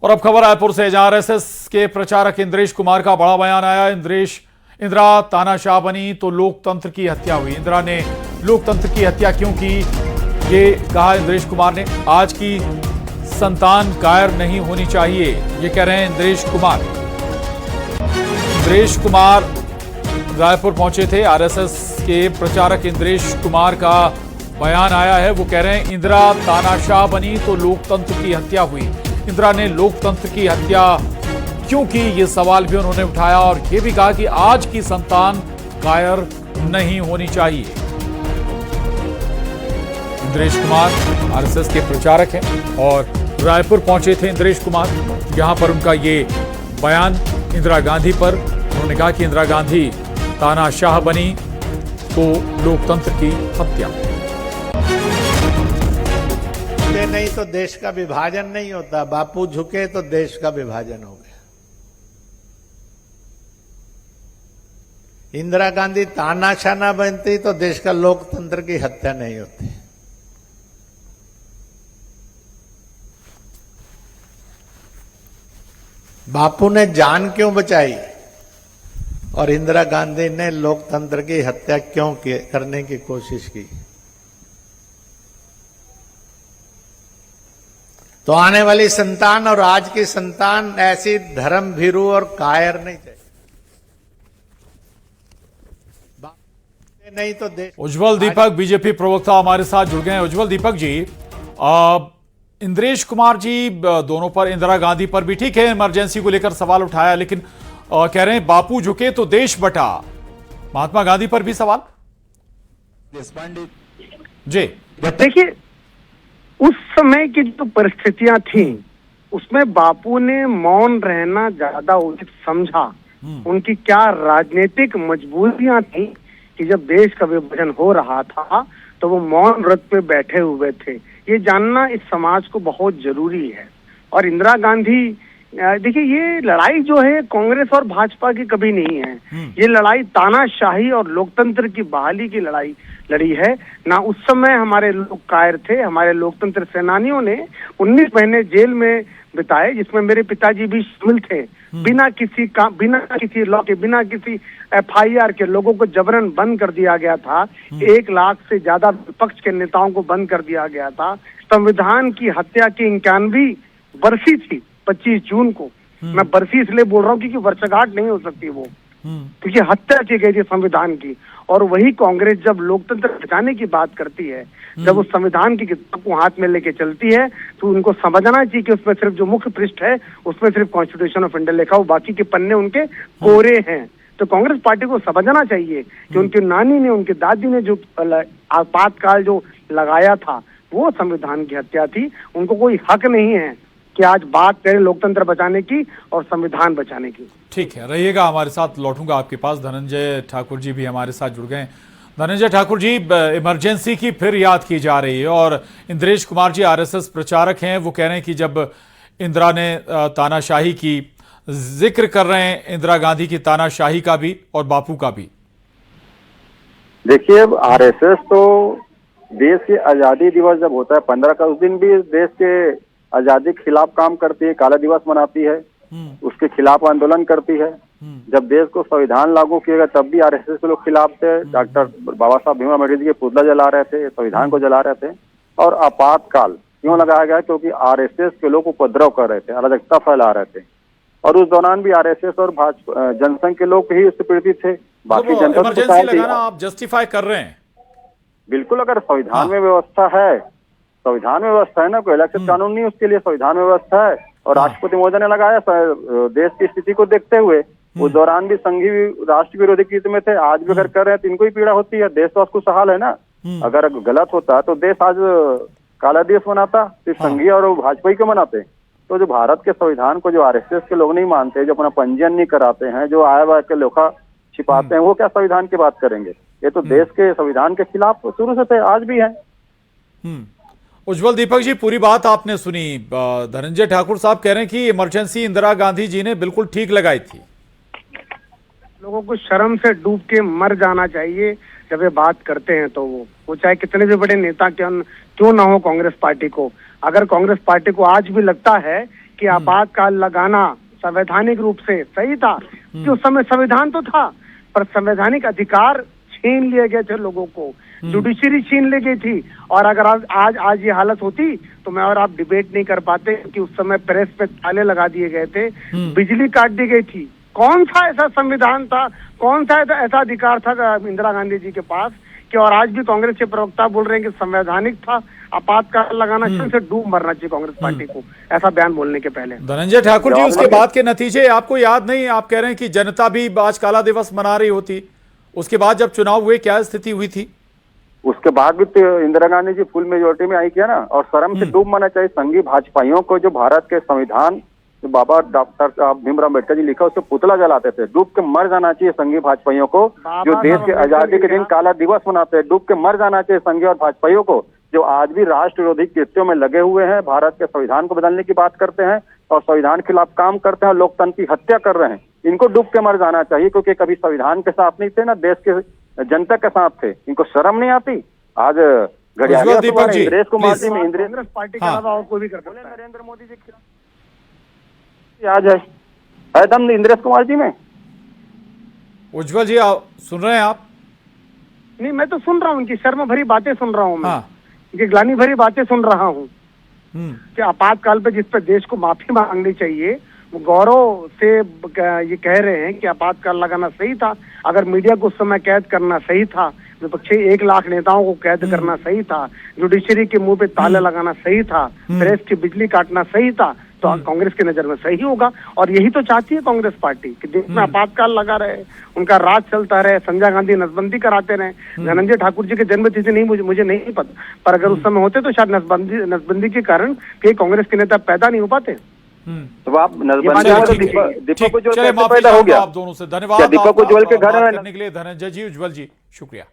और अब खबर रायपुर से, जहां आरएसएस के प्रचारक इंद्रेश कुमार का बड़ा बयान आया। इंदिरा तानाशाह बनी तो लोकतंत्र की हत्या हुई। इंदिरा ने लोकतंत्र की हत्या क्यों की, ये कहा इंद्रेश कुमार ने। आज की संतान कायर नहीं होनी चाहिए, ये कह रहे हैं इंद्रेश कुमार। इंद्रेश कुमार रायपुर पहुंचे थे। आरएसएस के प्रचारक इंद्रेश कुमार का बयान आया है। वो कह रहे हैं इंदिरा तानाशाह बनी तो लोकतंत्र की हत्या हुई। इंदिरा ने लोकतंत्र की हत्या क्यों की, ये सवाल भी उन्होंने उठाया और ये भी कहा कि आज की संतान कायर नहीं होनी चाहिए। इंद्रेश कुमार आरएसएस के प्रचारक हैं और रायपुर पहुंचे थे इंद्रेश कुमार, जहां पर उनका ये बयान इंदिरा गांधी पर। उन्होंने कहा कि इंदिरा गांधी तानाशाह बनी तो लोकतंत्र की हत्या। नहीं तो देश का विभाजन नहीं होता। बापू झुके तो देश का विभाजन हो गया। इंदिरा गांधी तानाशाह ना बनती तो देश का लोकतंत्र की हत्या नहीं होती। बापू ने जान क्यों बचाई और इंदिरा गांधी ने लोकतंत्र की हत्या क्यों करने की कोशिश की। तो आने वाली संतान और आज की संतान ऐसी धर्म भीरू और कायर नहीं चाहिए। नहीं तो देश। उज्जवल दीपक बीजेपी प्रवक्ता हमारे साथ जुड़ गए हैं। उज्जवल दीपक जी, इंद्रेश कुमार जी दोनों पर, इंदिरा गांधी पर भी ठीक है इमरजेंसी को लेकर सवाल उठाया, लेकिन कह रहे हैं बापू झुके तो देश बटा। महात्मा गांधी पर भी सवाल। जी देखिए, उस समय की जो परिस्थितियां थी उसमें बापू ने मौन रहना ज्यादा उचित समझा। उनकी क्या राजनीतिक मजबूरियां थी कि जब देश का विभाजन हो रहा था तो वो मौन व्रत पे बैठे हुए थे। ये जानना इस समाज को बहुत जरूरी है। और इंदिरा गांधी, देखिए, ये लड़ाई जो है कांग्रेस और भाजपा की कभी नहीं है। ये लड़ाई तानाशाही और लोकतंत्र की बहाली की लड़ाई लड़ी है ना। उस समय हमारे लोग कायर थे। हमारे लोकतंत्र सेनानियों ने 19 महीने जेल में बिताए, जिसमें मेरे पिताजी भी शामिल थे। बिना किसी लॉ के, बिना किसी एफआईआर के लोगों को जबरन बंद कर दिया गया था। 1 लाख से ज्यादा विपक्ष के नेताओं को बंद कर दिया गया था। संविधान की हत्या की 91वीं बरसी थी 25 जून को। मैं बरसी इसलिए बोल रहा हूँ क्योंकि वर्षगांठ नहीं हो सकती वो, क्योंकि हत्या की गई थी संविधान की। और वही कांग्रेस जब लोकतंत्र बचाने की बात करती है, जब उस संविधान की किताब को हाथ में लेके चलती है, तो उनको समझना चाहिए कि उसमें सिर्फ जो मुख्य पृष्ठ है उसमें सिर्फ कॉन्स्टिट्यूशन ऑफ इंडिया लिखा हो, बाकी के पन्ने उनके कोरे हैं। तो कांग्रेस पार्टी को समझना चाहिए कि उनकी नानी ने, उनकी दादी ने जो आपातकाल जो लगाया था वो संविधान की हत्या थी। उनको कोई हक नहीं है कि आज बात करें लोकतंत्र बचाने की और संविधान बचाने की। ठीक है, रहिएगा हमारे साथ, लौटूंगा आपके पास। धनंजय ठाकुर जी भी हमारे साथ जुड़ गए। धनंजय ठाकुर जी, इमरजेंसी की फिर याद की जा रही है और इंद्रेश कुमार जी आरएसएस प्रचारक हैं। वो कह रहे हैं कि जब इंदिरा ने तानाशाही की, जिक्र कर रहे हैं इंदिरा गांधी की तानाशाही का भी और बापू का भी। देखिए, अब आरएसएस तो देश के आजादी दिवस जब होता है 15 का, उस दिन भी देश के आजादी के खिलाफ काम करती है, काला दिवस मनाती है, उसके खिलाफ आंदोलन करती है। जब देश को संविधान लागू किया गया तब भी आरएसएस के लोग खिलाफ थे। डॉक्टर बाबा साहब भीमराव अम्बेडकर के पुतला जला रहे थे, संविधान को जला रहे थे। और आपातकाल क्यों लगाया गया? क्योंकि आरएसएस के लोग उपद्रव कर रहे थे, अराजकता फैला रहे थे। और उस दौरान भी आरएसएस और भाजपा जनसंघ के लोग ही इससे पीड़ित थे। बाकी जनता लगाना आप जस्टिफाई कर रहे हैं? बिल्कुल, अगर संविधान में व्यवस्था है, संविधान में व्यवस्था है ना, कोई इलेक्शन कानून नहीं, उसके लिए संविधान में व्यवस्था है। और राष्ट्रपति महोदय ने लगाया देश की स्थिति को देखते हुए। उस दौरान भी संघी राष्ट्र विरोधी कृत्य में थे, आज भी अगर कर रहे हैं तो इनको ही पीड़ा होती है। देश तो आज खुशहाल है ना। अगर गलत होता तो देश आज काला दिवस मनाता, सिर्फ संघी और भाजपा ही को मनाते। तो जो भारत के संविधान को जो आरएसएस के लोग नहीं मानते, जो अपना पंजीयन नहीं कराते हैं, जो आया हुआ के लेखा छिपाते हैं, वो क्या संविधान की बात करेंगे? ये तो देश के संविधान के खिलाफ शुरू से थे, आज भी है। उज्जवल दीपक जी, पूरी बात आपने सुनी। धनंजय ठाकुर साहब कह रहे हैं कि इमरजेंसी इंदिरा गांधी जी ने बिल्कुल ठीक लगाई थी। लोगों को शर्म से डूब के मर जाना चाहिए जब ये बात करते हैं। तो वो चाहे कितने भी बड़े नेता क्यों ना हो कांग्रेस पार्टी को, अगर कांग्रेस पार्टी को आज भी लगता है कि आपातकाल लगाना संवैधानिक रूप से सही था, कि उस समय संविधान तो था पर संवैधानिक अधिकार छीन लिए गए थे लोगों को, जुडिशरी छीन ली गई थी। और अगर आज ये हालत होती तो मैं और आप डिबेट नहीं कर पाते कि उस समय प्रेस पे ताले लगा दिए गए थे, बिजली काट दी गई थी। कौन सा ऐसा संविधान था, कौन सा ऐसा अधिकार था इंदिरा गांधी जी के पास कि, और आज भी कांग्रेस के प्रवक्ता बोल रहे हैं कि संवैधानिक था आपातकाल लगाना, से डूब मरना चाहिए कांग्रेस पार्टी को, ऐसा बयान बोलने के पहले। धनंजय ठाकुर जी, उसके बाद के नतीजे आपको याद नहीं? आप कह रहे हैं कि जनता भी आज काला दिवस मना रही होती, उसके बाद जब चुनाव हुए क्या स्थिति हुई थी? उसके बाद भी तो इंदिरा गांधी जी फुल मेजोरिटी में आई किया ना, और शर्म से डूब मरना चाहिए संघीय भाजपाइयों को जो भारत के संविधान जो बाबा डॉक्टर भीमराव अम्बेडकर जी लिखा उसको पुतला जलाते थे। डूब के मर जाना चाहिए संघीय भाजपाइयों को जो देश के आजादी के दिन काला दिवस मनाते हैं। डूब के मर जाना चाहिए संघीय और भाजपाइयों को जो आज भी राष्ट्र विरोधी कृत्यों में लगे हुए हैं, भारत के संविधान को बदलने की बात करते हैं और संविधान के खिलाफ काम करते हैं, लोकतंत्र की हत्या कर रहे हैं। इनको डूब के मर जाना चाहिए क्योंकि कभी संविधान के साथ नहीं थे ना देश के जनता के साथ थे। इनको शर्म नहीं आती? आज घड़ियाली इंद्रेश कुमार जी में कांग्रेस पार्टी के अलावा और कोई भी कर सकता है। नरेंद्र मोदी जी आज है दम इंद्रेश कुमार जी में। उज्जवल जी सुन रहे हैं आप? नहीं, मैं तो सुन रहा हूँ, उनकी शर्म भरी बातें सुन रहा हूँ मैं, हाँ। उनकी ग्लानि भरी बातें सुन रहा हूँ कि आपातकाल पे जिस पे देश को माफी मांगनी चाहिए, वो गौरव से ये कह रहे हैं कि आपातकाल लगाना सही था, अगर मीडिया को उस समय कैद करना सही था, विपक्षी 1 लाख नेताओं को कैद करना सही था, जुडिशरी के मुंह पे ताला लगाना सही था, प्रेस की बिजली काटना सही था, तो कांग्रेस की नजर में सही होगा। और यही तो चाहती है कांग्रेस पार्टी कि देश में आपातकाल लगा रहे, उनका राज चलता रहे, संजय गांधी नसबंदी कराते रहे। धनंजय ठाकुर जी के जन्मतिथि नहीं मुझे नहीं पता, पर अगर उस समय होते तो शायद नसबंदी के कारण कई कांग्रेस के नेता पैदा नहीं हो पाते। तो आप दीपक उज्ज्वल पैदा हो गया। आप दोनों से धन्यवाद दीपक उज्ज्वल के घर में करने के लिए। धनंजय जी, उज्जवल जी, शुक्रिया।